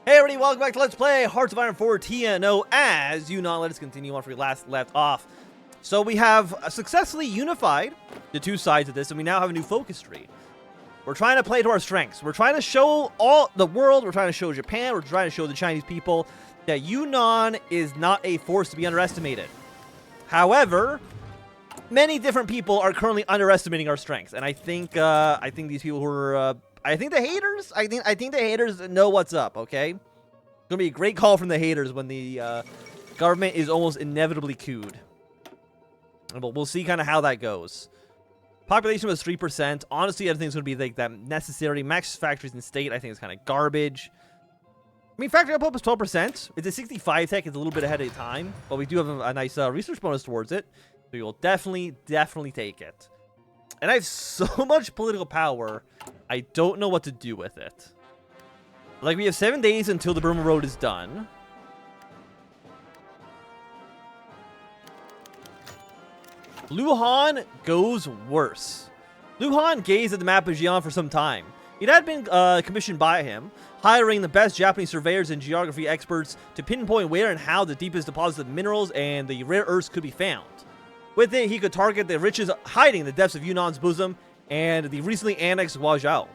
Hey everybody, welcome back to Let's Play Hearts of Iron 4 TNO as Yunnan. Let us continue on where we last left off. So we have successfully unified the two sides of this, and we now have a new focus tree. We're trying to play to our strengths. We're trying to show all the world, we're trying to show Japan, we're trying to show the Chinese people that Yunnan is not a force to be underestimated. However, many different people are currently underestimating our strengths, and I think these people who are I think the haters know what's up, okay? It's gonna be a great call from the haters when the government is almost inevitably couped. But we'll see kind of how that goes. Population was 3%. Honestly, I don't think it's gonna be like that necessary. Max factories in state, I think it's kind of garbage. I mean, factory output was 12%. It's a 65 tech. It's a little bit ahead of time, but we do have a nice research bonus towards it. So we will definitely take it. And I have so much political power, I don't know what to do with it. Like, we have 7 days until the Burma Road is done. Luhan goes worse. Luhan gazed at the map of Xi'an for some time. It had been commissioned by him, hiring the best Japanese surveyors and geography experts to pinpoint where and how the deepest deposits of minerals and the rare earths could be found. With it, he could target the riches hiding in the depths of Yunnan's bosom and the recently annexed Guangzhou,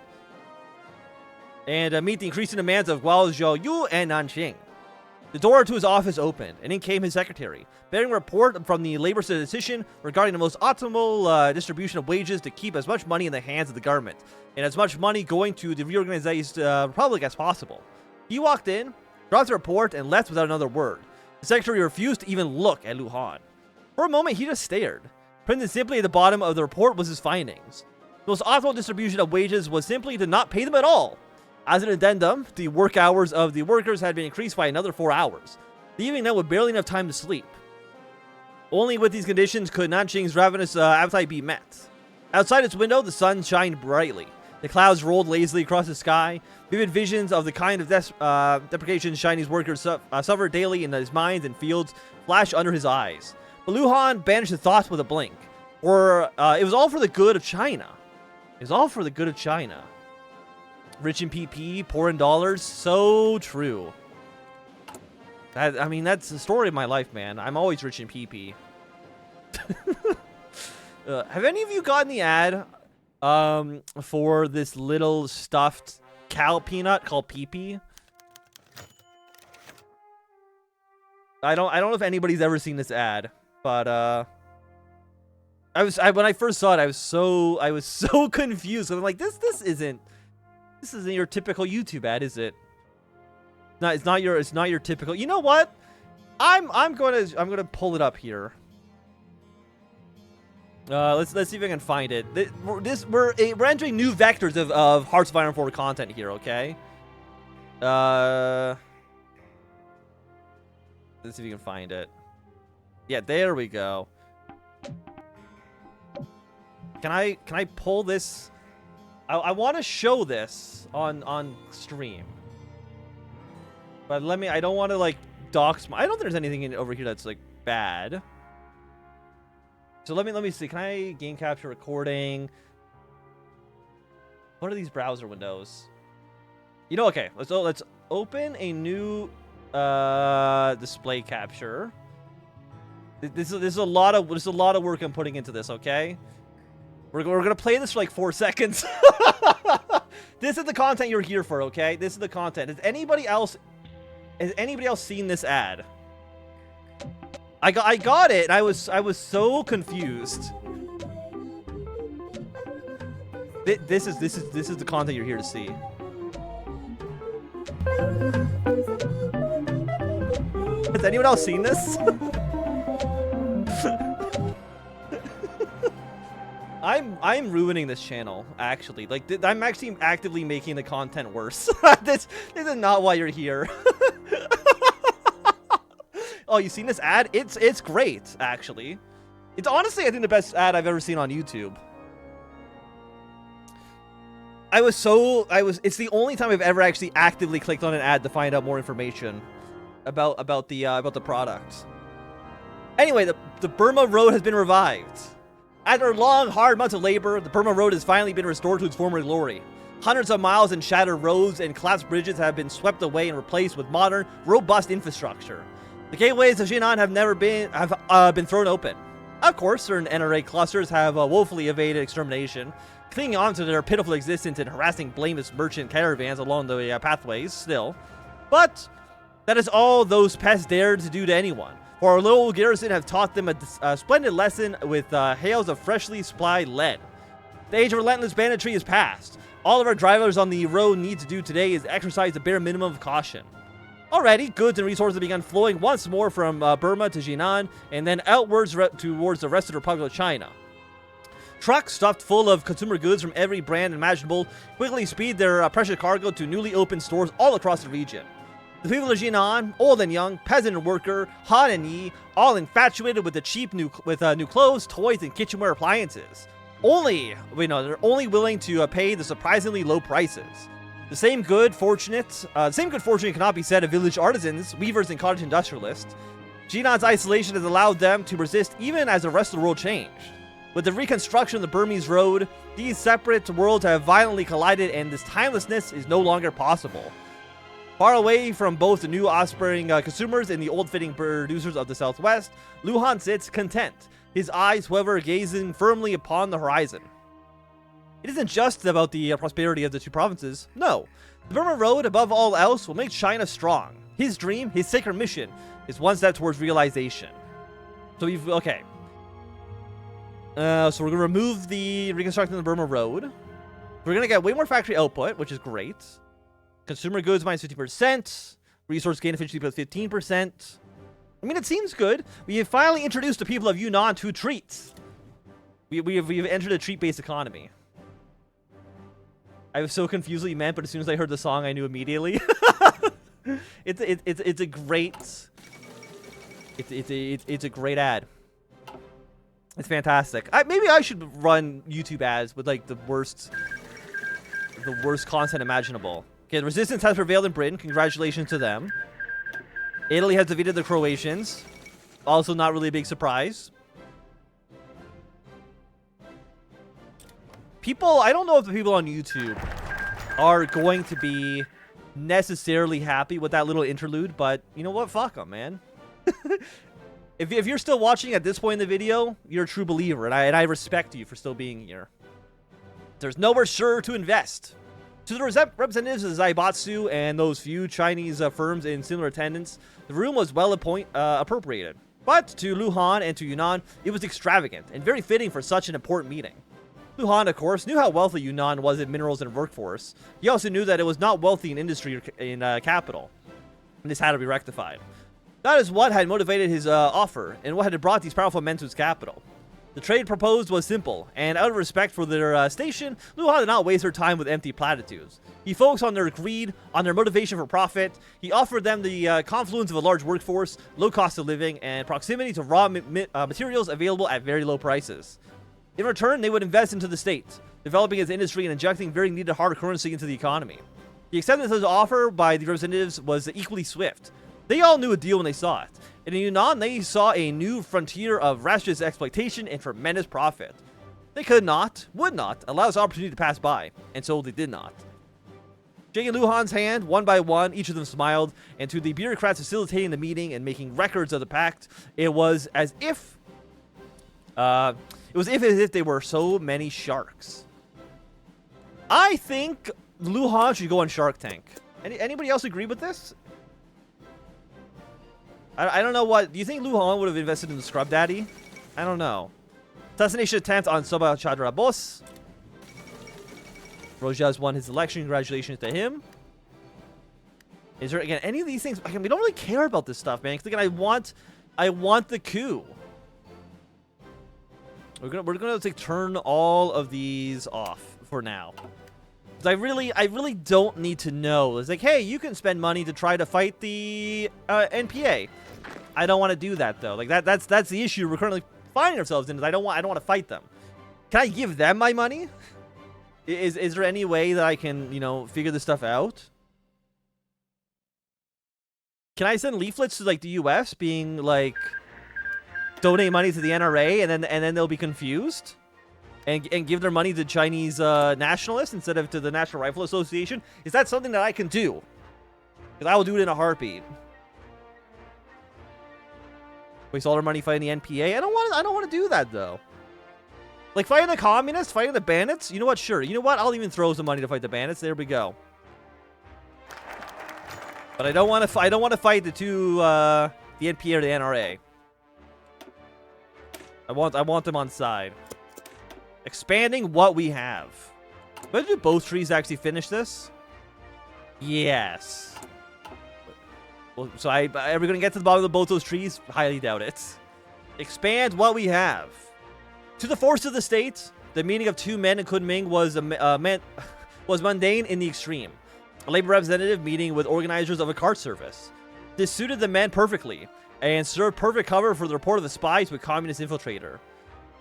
and meet the increasing demands of Guangzhou and Nanjing. The door to his office opened, and in came his secretary, bearing a report from the labor statistician regarding the most optimal distribution of wages to keep as much money in the hands of the government, and as much money going to the reorganized republic as possible. He walked in, dropped the report, and left without another word. The secretary refused to even look at Luhan. For a moment, he just stared. Printed simply at the bottom of the report was his findings. The most optimal distribution of wages was simply to not pay them at all. As an addendum, the work hours of the workers had been increased by another 4 hours, leaving them with barely enough time to sleep. Only with these conditions could Nanjing's ravenous appetite be met. Outside its window, the sun shined brightly. The clouds rolled lazily across the sky. Vivid visions of the kind of deprecations Chinese workers suffer daily in his mines and fields flashed under his eyes. But Luhan banished the thoughts with a blink. Or, it was all for the good of China. It was all for the good of China. Rich in PP, poor in dollars. So true. I mean, that's the story of my life, man. I'm always rich in PP. Have any of you gotten the ad for this little stuffed cow peanut called PP? I don't know if anybody's ever seen this ad. But when I first saw it, I was so confused. I'm like, this isn't your typical YouTube ad, is it? It's not your typical. You know what? I'm gonna pull it up here. Let's see if I can find it. We're entering new vectors of Hearts of Iron 4 content here. Okay. Let's see if you can find it. Yeah, there we go. Can I pull this? I want to show this on stream, but I don't want to like dox. I don't think there's anything over here that's like bad. So let me see. Can I game capture recording? What are these browser windows? You know, okay. Let's open a new display capture. This is a lot of work I'm putting into this, okay? We're gonna play this for like 4 seconds. This is the content you're here for, okay? This is the content. Has anybody else seen this ad? I got it, and I was so confused. This is the content you're here to see. Has anyone else seen this? I'm ruining this channel, actually. Like, I'm actually actively making the content worse. This is not why you're here. Oh, you seen this ad? It's great, actually. It's honestly, I think, the best ad I've ever seen on YouTube. It's the only time I've ever actually actively clicked on an ad to find out more information about the product. Anyway, the Burma Road has been revived. After long, hard months of labor, the Burma Road has finally been restored to its former glory. Hundreds of miles and shattered roads and collapsed bridges have been swept away and replaced with modern, robust infrastructure. The gateways of Yunnan have been thrown open. Of course, certain NRA clusters have woefully evaded extermination, clinging on to their pitiful existence and harassing blameless merchant caravans along the pathways still. But that is all those pests dared to do to anyone, for our little garrison have taught them a splendid lesson with hails of freshly supplied lead. The age of relentless banditry is past. All of our drivers on the road need to do today is exercise the bare minimum of caution. Already, goods and resources have begun flowing once more from Burma to Yunnan, and then outwards towards the rest of the Republic of China. Trucks stuffed full of consumer goods from every brand imaginable quickly speed their precious cargo to newly opened stores all across the region. The people of Yunnan, old and young, peasant and worker, Han and Yi, all infatuated with the cheap new clothes, toys, and kitchenware appliances. They're only willing to pay the surprisingly low prices. The same good fortune cannot be said of village artisans, weavers, and cottage industrialists. Jinnan's isolation has allowed them to persist even as the rest of the world changed. With the reconstruction of the Burmese road, these separate worlds have violently collided, and this timelessness is no longer possible. Far away from both the new offspring consumers and the old-fitting producers of the Southwest, Luhan sits content, his eyes, however, gazing firmly upon the horizon. It isn't just about the prosperity of the two provinces. No, the Burma Road, above all else, will make China strong. His dream, his sacred mission, is one step towards realization. So okay. So we're gonna remove the reconstructing the Burma Road. We're gonna get way more factory output, which is great. Consumer goods minus 50%. Resource gain efficiency plus 15%. I mean, it seems good. We have finally introduced the people of Yunnan to treats. We've entered a treat-based economy. I was so confused what you meant, but as soon as I heard the song, I knew immediately. It's a great ad. It's fantastic. Maybe I should run YouTube ads with like the worst content imaginable. Okay, the resistance has prevailed in Britain. Congratulations to them. Italy has defeated the Croatians. Also not really a big surprise. I don't know if the people on YouTube are going to be necessarily happy with that little interlude, but you know what? Fuck them, man. If you're still watching at this point in the video, you're a true believer, and I respect you for still being here. There's nowhere sure to invest. To the representatives of Zaibatsu and those few Chinese firms in similar attendance, the room was well appropriated. But to Luhan and to Yunnan, it was extravagant and very fitting for such an important meeting. Luhan, of course, knew how wealthy Yunnan was in minerals and workforce. He also knew that it was not wealthy in industry or in capital, and this had to be rectified. That is what had motivated his offer, and what had brought these powerful men to his capital. The trade proposed was simple, and out of respect for their station, Luhan did not waste their time with empty platitudes. He focused on their greed, on their motivation for profit. He offered them the confluence of a large workforce, low cost of living, and proximity to raw materials available at very low prices. In return, they would invest into the state, developing its industry and injecting very needed hard currency into the economy. The acceptance of the offer by the representatives was equally swift. They all knew a deal when they saw it. And in Yunnan, they saw a new frontier of rapacious exploitation and tremendous profit. They would not allow this opportunity to pass by, and so they did not. Shaking Luhan's hand, one by one, each of them smiled, and to the bureaucrats facilitating the meeting and making records of the pact, it was as if they were so many sharks. I think Luhan should go on Shark Tank. Anybody else agree with this? I don't know what... Do you think Luhan would have invested in the Scrub Daddy? I don't know. Assassination attempt on Soba Chadra Bose. Rojas won his election. Congratulations to him. Is there, again, any of these things... Again, we don't really care about this stuff, man. Because, again, I want the coup. We're gonna like, turn all of these off for now. Because I really don't need to know. It's like, hey, you can spend money to try to fight the NPA. I don't want to do that though. Like that's the issue we're currently finding ourselves in. Is I don't want to fight them. Can I give them my money? Is there any way that I can, you know, figure this stuff out? Can I send leaflets to like the US being like donate money to the NRA and then they'll be confused? and give their money to Chinese nationalists instead of to the National Rifle Association? Is that something that I can do? Because I will do it in a heartbeat. Waste all our money fighting the NPA. I don't want to do that though. Like fighting the communists, fighting the bandits. You know what? Sure. You know what? I'll even throw some money to fight the bandits. There we go. But I don't want to. I don't want to fight the two, the NPA or the NRA. I want them on side. Expanding what we have. But do both trees actually finish this? Yes. Well, so are we going to get to the bottom of both those trees? Highly doubt it. Expand what we have. To the force of the state, the meeting of two men in Kunming was mundane in the extreme. A labor representative meeting with organizers of a cart service. This suited the men perfectly, and served perfect cover for the report of the spy to a communist infiltrator.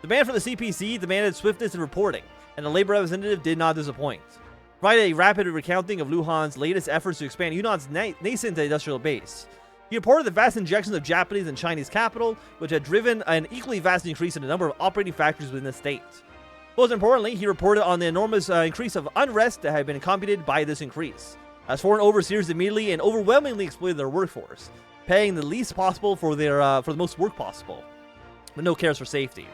The man from the CPC demanded swiftness in reporting, and the labor representative did not disappoint. Provided a rapid recounting of Liu Han's latest efforts to expand Yunnan's nascent industrial base. He reported the vast injections of Japanese and Chinese capital, which had driven an equally vast increase in the number of operating factories within the state. Most importantly, he reported on the enormous increase of unrest that had been accompanied by this increase, as foreign overseers immediately and overwhelmingly exploited their workforce, paying the least possible for the most work possible, with no cares for safety.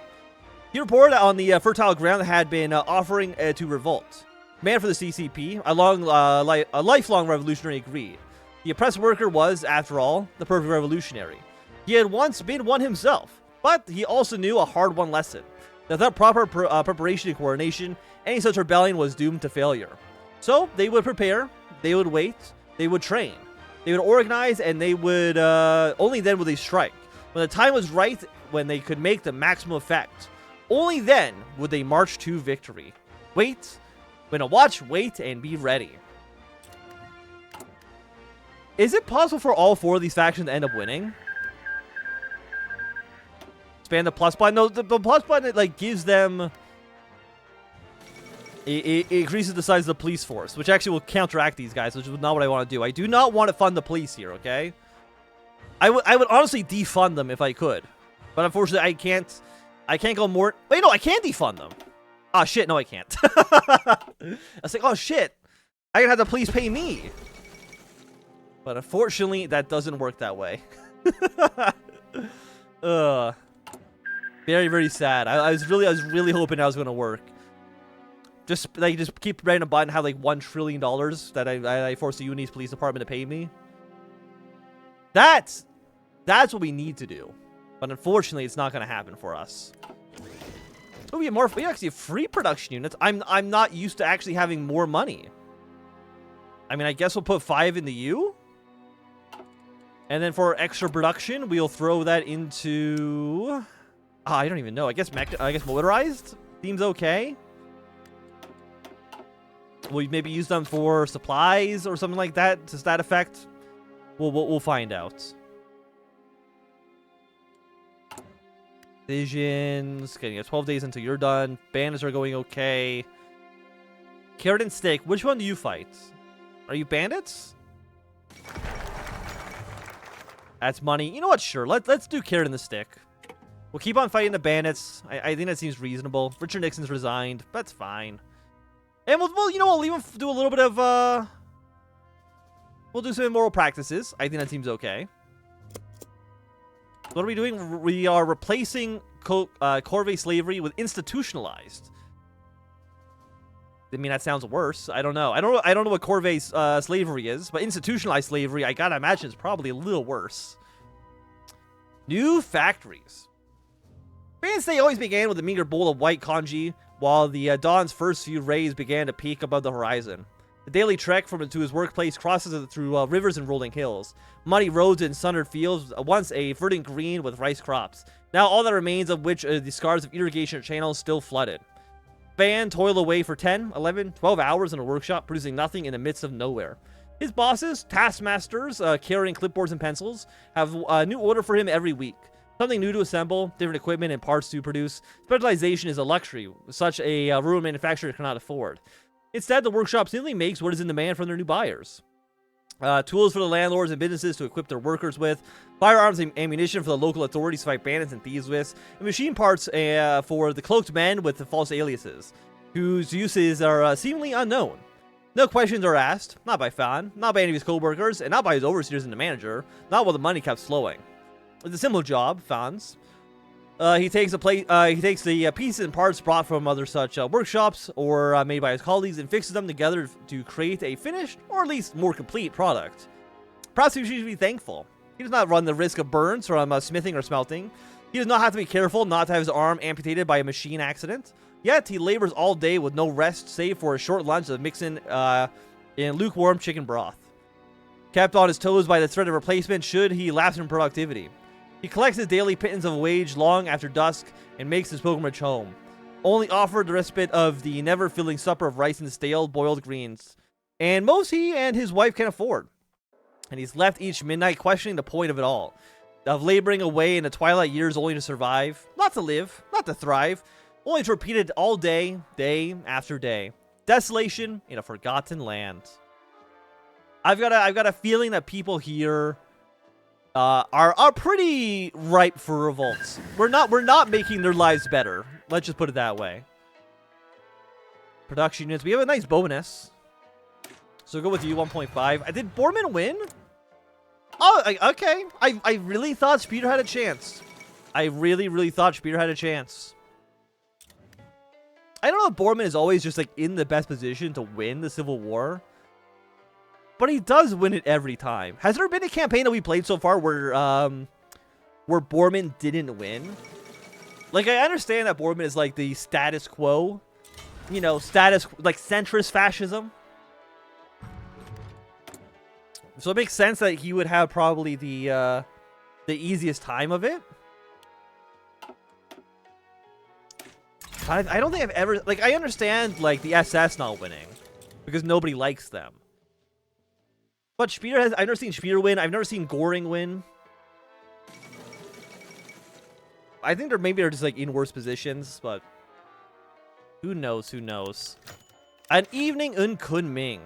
He reported on the fertile ground that had been offering to revolt. Man for the CCP, a lifelong revolutionary, agreed. The oppressed worker was, after all, the perfect revolutionary. He had once been one himself, but he also knew a hard-won lesson. That without proper preparation and coordination, any such rebellion was doomed to failure. So, they would prepare, they would wait, they would train, they would organize, and they would, only then would they strike. When the time was right, when they could make the maximum effect, only then would they march to victory. Wait, when to watch, wait, and be ready. Is it possible for all four of these factions to end up winning? Expand the plus button. No, the plus button, it like gives them. It increases the size of the police force, which actually will counteract these guys, which is not what I want to do. I do not want to fund the police here. Okay. I would honestly defund them if I could, but unfortunately I can't. I can't go more. Wait, no, I can defund them. Ah, shit. No, I can't. I was like, oh shit, I can have the police pay me. But unfortunately, that doesn't work that way. Very, very sad. I was really hoping that was gonna work. Just keep writing a button, have like $1 trillion that I force the Yunnanese police department to pay me. That's what we need to do. But unfortunately, it's not gonna happen for us. Oh, we actually have free production units. I'm not used to actually having more money. I mean, I guess we'll put 5 in the U. And then for extra production, we'll throw that into... I don't even know. I guess motorized seems okay. We'll maybe use them for supplies or something like that to that effect. We'll find out. Visions. Getting 12 days until you're done. Bandits are going okay. Carrot and stick. Which one do you fight? Are you bandits? That's money. You know what? Sure. Let's do carrot and the stick. We'll keep on fighting the bandits. I think that seems reasonable. Richard Nixon's resigned. That's fine. And we'll leave him do a little bit of we'll do some immoral practices. I think that seems okay. What are we doing? We are replacing corvée slavery with institutionalized. I mean, that sounds worse. I don't know. I don't know what corvée slavery is, but institutionalized slavery, I gotta imagine, is probably a little worse. New factories. Japan's day always began with a meager bowl of white congee, while the dawn's first few rays began to peak above the horizon. The daily trek to his workplace crosses it through rivers and rolling hills, muddy roads and sundered fields, once a verdant green with rice crops, now all that remains of which are the scars of irrigation channels still flooded. Van toil away for 10, 11, 12 hours in a workshop, producing nothing in the midst of nowhere. His bosses, taskmasters, carrying clipboards and pencils, have a new order for him every week. Something new to assemble, different equipment and parts to produce. Specialization is a luxury such a rural manufacturer cannot afford. Instead, the workshop simply makes what is in demand from their new buyers. Tools for the landlords and businesses to equip their workers with, firearms and ammunition for the local authorities to fight bandits and thieves with, and machine parts for the cloaked men with the false aliases, whose uses are seemingly unknown. No questions are asked, not by Fan, not by any of his co-workers, and not by his overseers and the manager, not while the money kept flowing. It's a simple job, Fan's. He takes the pieces and parts brought from other such workshops or made by his colleagues and fixes them together to create a finished, or at least more complete, product. Perhaps he should be thankful. He does not run the risk of burns from smithing or smelting. He does not have to be careful not to have his arm amputated by a machine accident. Yet, he labors all day with no rest save for a short lunch of mixing in lukewarm chicken broth. Kept on his toes by the threat of replacement should he lapse in productivity. He collects his daily pittance of wage long after dusk and makes his pilgrimage home, only offered the respite of the never-filling supper of rice and stale boiled greens, and most he and his wife can afford. And he's left each midnight questioning the point of it all, of laboring away in the twilight years only to survive, not to live, not to thrive, only to repeat it all day, day after day. Desolation in a forgotten land. I've got a feeling that people here are pretty ripe for revolts. We're not making their lives better. Let's just put it that way. Production units. We have a nice bonus. So go with you, 1.5. Did Borman win? Oh, okay. I really thought Speeder had a chance. I really thought Speeder had a chance. I don't know if Borman is always just like in the best position to win the Civil War, but he does win it every time. Has there been a campaign that we played so far where Borman didn't win? Like, I understand that Borman is like the status quo, you know, like centrist fascism. So it makes sense that he would have probably the easiest time of it. I don't think I've ever, like, I understand like the SS not winning because nobody likes them. But Speeder I've never seen Speeder win. I've never seen Goring win. I think they're just like in worse positions, but who knows? Who knows? An evening in Kunming.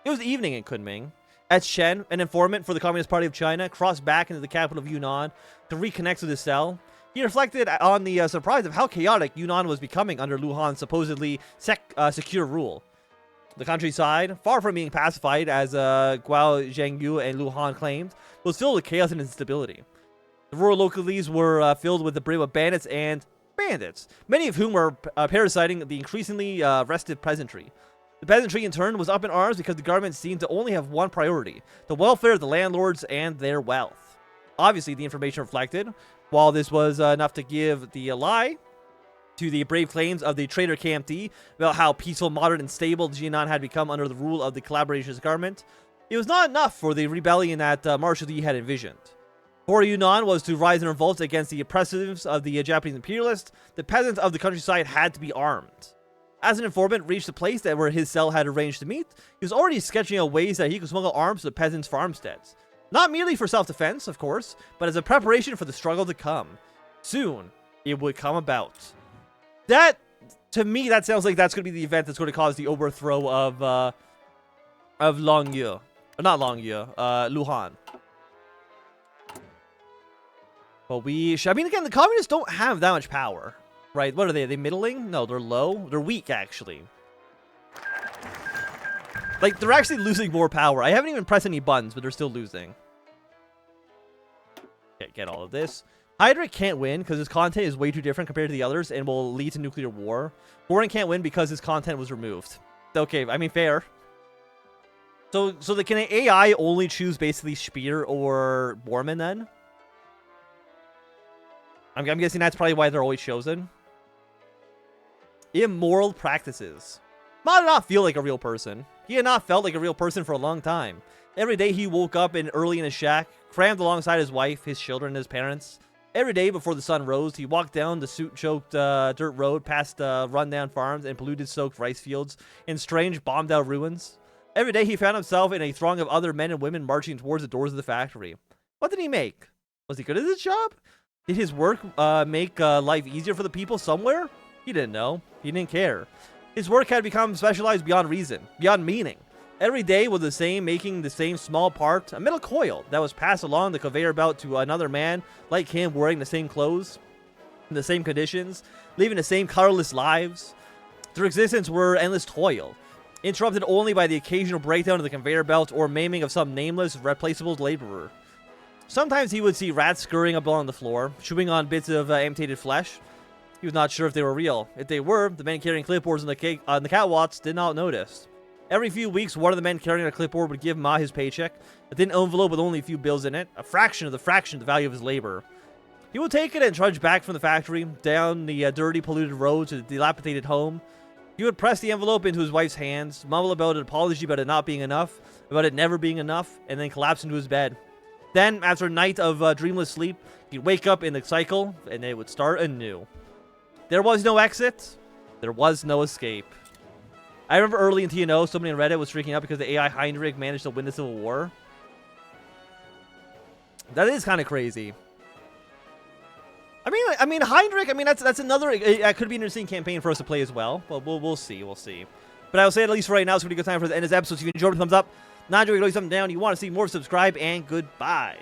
It was evening in Kunming. As Chen, an informant for the Communist Party of China, crossed back into the capital of Yunnan to reconnect with his cell, he reflected on the surprise of how chaotic Yunnan was becoming under Lu Han's supposedly secure rule. The countryside, far from being pacified as Guo Zhengyu and Lu Han claimed, was filled with chaos and instability. The rural localities were filled with the brave of bandits and bandits, many of whom were parasiting the increasingly restive peasantry. The peasantry, in turn, was up in arms because the government seemed to only have one priority: the welfare of the landlords and their wealth. Obviously, the information reflected, while this was enough to give the lie to the brave claims of the traitor KMT about how peaceful, moderate, and stable Yunnan had become under the rule of the collaborationist government, it was not enough for the rebellion that Marshal Lee had envisioned. For Yunnan was to rise in revolt against the oppressives of the Japanese imperialists, the peasants of the countryside had to be armed. As an informant reached the place where his cell had arranged to meet, he was already sketching out ways that he could smuggle arms to the peasants' farmsteads. Not merely for self-defense, of course, but as a preparation for the struggle to come. Soon, it would come about. That, to me, that sounds like that's going to be the event that's going to cause the overthrow of Longyu. Not Longyu, Lu Han. But I mean, again, the communists don't have that much power. Right, what are they? Are they middling? No, they're low. They're weak, actually. Like, they're actually losing more power. I haven't even pressed any buttons, but they're still losing. Okay, get all of this. Hydra can't win because his content is way too different compared to the others and will lead to nuclear war. Goring can't win because his content was removed. Okay, I mean, fair. So can AI only choose basically Speer or Borman then? I'm guessing that's probably why they're always chosen. Immoral practices. Ma did not feel like a real person. He had not felt like a real person for a long time. Every day he woke up early in his shack, crammed alongside his wife, his children, and his parents. Every day before the sun rose, he walked down the soot-choked dirt road past rundown farms and polluted-soaked rice fields and strange bombed-out ruins. Every day he found himself in a throng of other men and women marching towards the doors of the factory. What did he make? Was he good at his job? Did his work make life easier for the people somewhere? He didn't know. He didn't care. His work had become specialized beyond reason, beyond meaning. Every day was the same, making the same small part, a metal coil that was passed along the conveyor belt to another man like him, wearing the same clothes, in the same conditions, living the same colorless lives. Their existence were endless toil, interrupted only by the occasional breakdown of the conveyor belt or maiming of some nameless, replaceable laborer. Sometimes he would see rats scurrying up along the floor, chewing on bits of amputated flesh. He was not sure if they were real. If they were, the men carrying clipboards on the catwalks did not notice. Every few weeks, one of the men carrying a clipboard would give Ma his paycheck, a thin envelope with only a few bills in it, a fraction of the value of his labor. He would take it and trudge back from the factory, down the dirty, polluted road to the dilapidated home. He would press the envelope into his wife's hands, mumble about an apology about it not being enough, about it never being enough, and then collapse into his bed. Then, after a night of dreamless sleep, he'd wake up in the cycle, and it would start anew. There was no exit. There was no escape. I remember early in TNO, somebody on Reddit was freaking out because the AI Heinrich managed to win the Civil War. That is kind of crazy. I mean, Heinrich. I mean, that's another. It could be an interesting campaign for us to play as well. But we'll see. We'll see. But I will say at least for right now, it's going to be a good time for the end of this episode. So if you enjoyed, thumbs up. Not enjoying, thumbs down. You want to see more? Subscribe and goodbye.